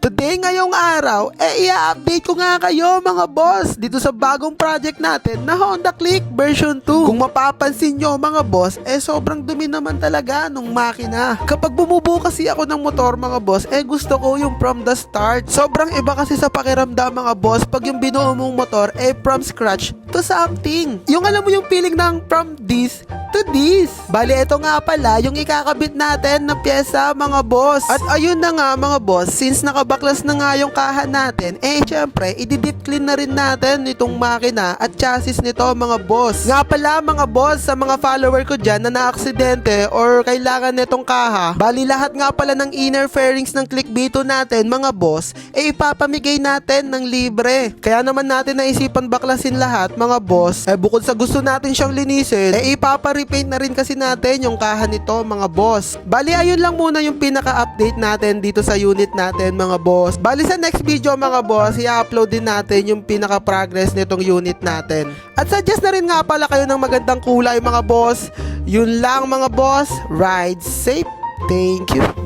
Today ngayong araw, i-update ko nga kayo mga boss dito sa bagong project natin na Honda Click version 2. Kung mapapansin nyo mga boss, sobrang dumi naman talaga nung makina. Kapag bumubuo kasi ako ng motor mga boss, gusto ko yung from the start. Sobrang iba kasi sa pakiramdam mga boss pag yung binuo mong motor from scratch to something. Yung alam mo yung feeling ng from this to this. Bali, ito nga pala yung ikakabit natin na pyesa mga boss. At ayun na nga mga boss, since nakabaklas na nga yung kahan natin, syempre, i-deep clean na rin natin itong makina at chassis nito mga boss. Nga pala mga boss, sa mga follower ko dyan na na-aksidente or kailangan nitong kaha, bali lahat nga pala ng inner fairings ng Click B2 natin mga boss, ipapamigay natin ng libre. Kaya naman natin naisipan baklasin lahat mga boss. Bukod sa gusto natin siyang linisin, ipapa-repaint na rin kasi natin yung kahan nito mga boss. Bali ayun lang muna yung pinaka-update natin dito sa unit natin mga boss. Bali sa next video mga boss, i-upload din natin yung pinaka-progress nitong unit natin. At suggest na rin nga pala kayo ng magandang kulay mga boss. Yun lang mga boss, ride safe. Thank you.